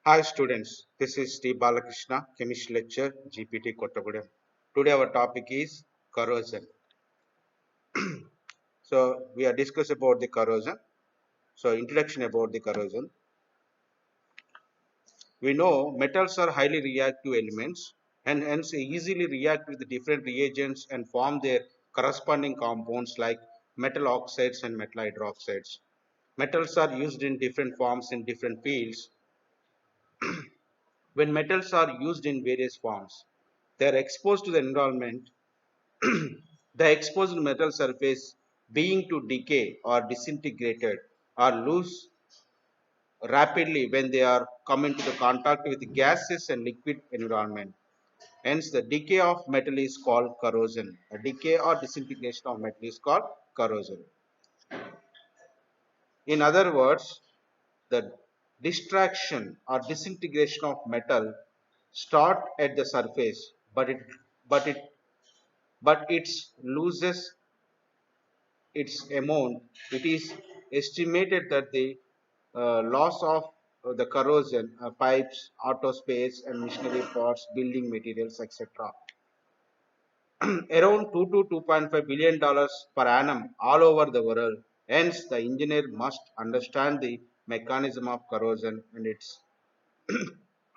Hi students, this is Sri Balakrishna, Chemistry Lecture, GPT KOTHAGUDEM. Today our topic is corrosion. So we are discuss about the corrosion. So introduction about the corrosion. We know metals are highly reactive elements and hence easily react with different reagents and form their corresponding compounds like metal oxides and metal hydroxides. Metals are used in different forms in different fields. When metals are used in various forms, they are exposed to the environment. The exposed metal surface being to decay or disintegrated or lose rapidly when they are come into the contact with gases and liquid environment. Hence, the decay of metal is called corrosion. A decay or disintegration of metal is called corrosion. In other words, the distraction or disintegration of metal start at the surface, but it but it loses its amount. It is estimated that the loss of the corrosion, pipes, auto space, and machinery parts, building materials, etc. Around 2 to 2.5 billion dollars per annum all over the world. Hence, the engineer must understand the mechanism of corrosion and its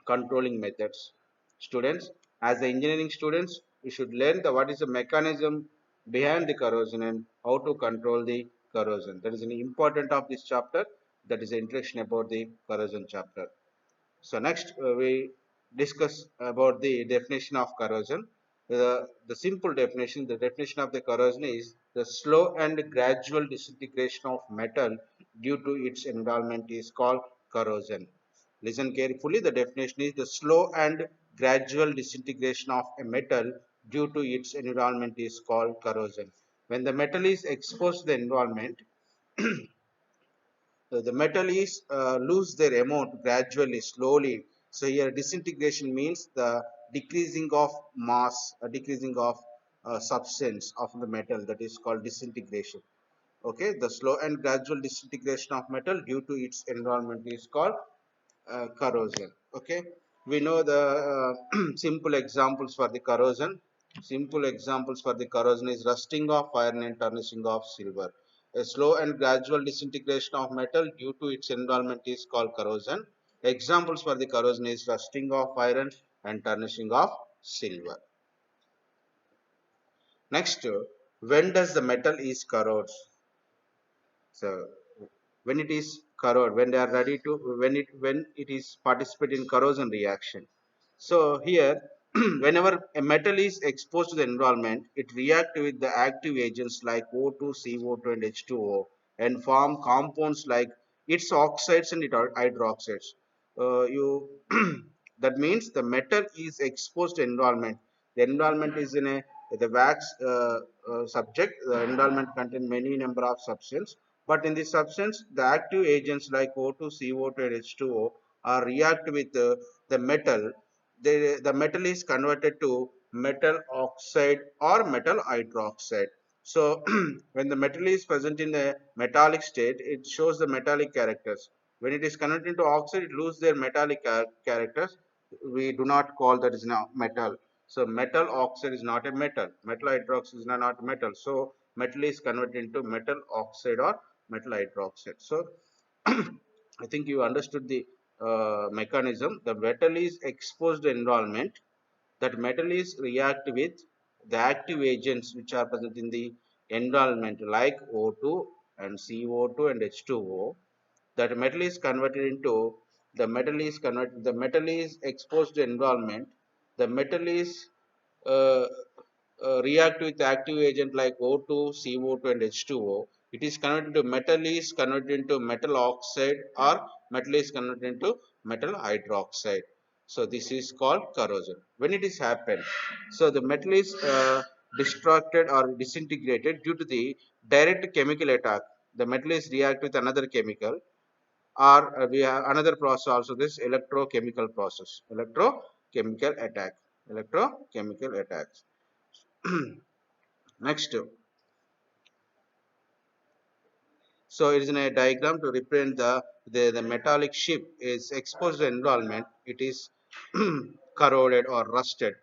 controlling methods. Students, as the engineering students, you should learn the what is the mechanism behind the corrosion and how to control the corrosion. That is an important of this chapter. That is the introduction about the corrosion chapter. So next we discuss about the definition of corrosion. The simple definition, the definition of the corrosion is the slow and gradual disintegration of metal due to its environment is called corrosion. Listen carefully, the definition is the slow and gradual disintegration of a metal due to its environment is called corrosion. When the metal is exposed to the environment, the metal is lose their amount gradually, slowly. So here disintegration means the decreasing of mass, decreasing of substance of the metal, that is called disintegration. Okay, the slow and gradual disintegration of metal due to its environment is called corrosion. Okay, we know the simple examples for the corrosion. Simple examples for the corrosion is rusting of iron and tarnishing of silver. A slow and gradual disintegration of metal due to its environment is called corrosion. Examples for the corrosion is rusting of iron and tarnishing of silver. Next, when does the metal is corrode? So when it is corrode, when they are ready to, when it is participate in corrosion reaction. So here, whenever a metal is exposed to the environment, it reacts with the active agents like O2, CO2, and H2O, and form compounds like its oxides and its hydroxides. You that means the metal is exposed to environment. The environment is in a the wax subject. The environment contains many number of substances, but in this substance, the active agents like O2, CO2, and H2O are react with the metal. The metal is converted to metal oxide or metal hydroxide. So when the metal is present in the metallic state, it shows the metallic characters. When it is converted into oxide, it loses their metallic characters. We do not call that is now metal. So metal oxide is not a metal. Metal hydroxide is not metal. So metal is converted into metal oxide or metal hydroxide. So I think you understood the mechanism. The metal is exposed to environment. That metal is react with the active agents which are present in the environment like O2 and CO2 and H2O. That metal is converted into the metal is exposed to environment. The metal is uh, react with active agent like O2, CO2 and H2O. It is converted to metal is converted into metal oxide or metal is converted into metal hydroxide. So this is called corrosion. When it is happened, so the metal is destructed or disintegrated due to the direct chemical attack. The metal is react with another chemical, or we have another process also, this electrochemical process, electrochemical attacks. Next, So it is in a diagram to represent the metallic ship is exposed to environment. It is corroded or rusted.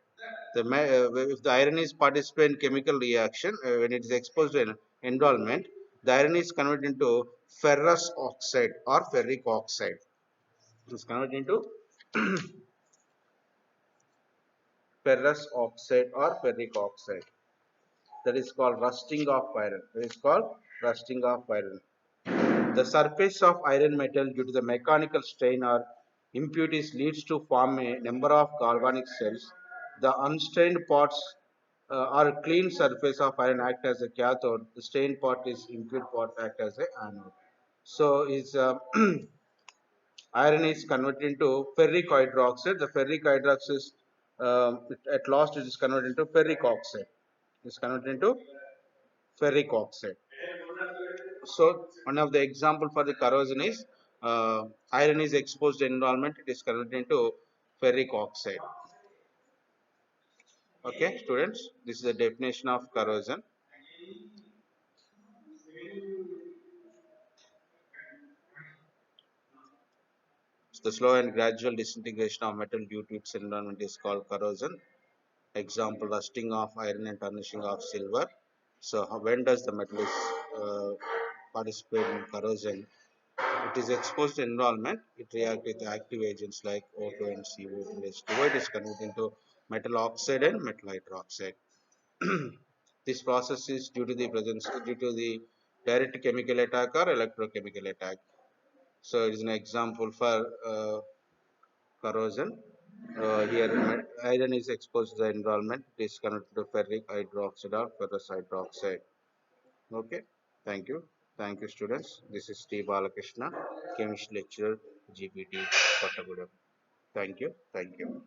If the iron is participant in chemical reaction, when it is exposed to an environment, the iron is converted into ferrous oxide or ferric oxide. It is converted into ferrous oxide or ferric oxide. That is called rusting of iron. That is called rusting of iron. The surface of iron metal due to the mechanical strain or impurities leads to form a number of galvanic cells. The unstained parts or clean surface of iron act as a cathode. The stained part is impure part act as a anode. So is iron is converted into ferric hydroxide. The ferric hydroxide is at last it is converted into ferric oxide. It is converted into ferric oxide. So one of the example for the corrosion is iron is exposed to environment, it is converted into ferric oxide. Okay, students, this is the definition of corrosion. The slow and gradual disintegration of metal due to its environment is called corrosion. Example: rusting of iron and tarnishing of silver. So when does the metal is participate in corrosion? It is exposed to environment. It reacts with active agents like O2 and CO2 and H2O. It is converted into metal oxide and metal hydroxide. This process is due to the direct chemical attack or electrochemical attack. So it is an example for corrosion. Here iron is exposed to the environment. It is converted to ferric hydroxide or ferrous hydroxide. Okay. Thank you. Thank you, students. This is T. Balakrishna, chemistry lecturer, GPT, Kothagudem. Thank you. Thank you.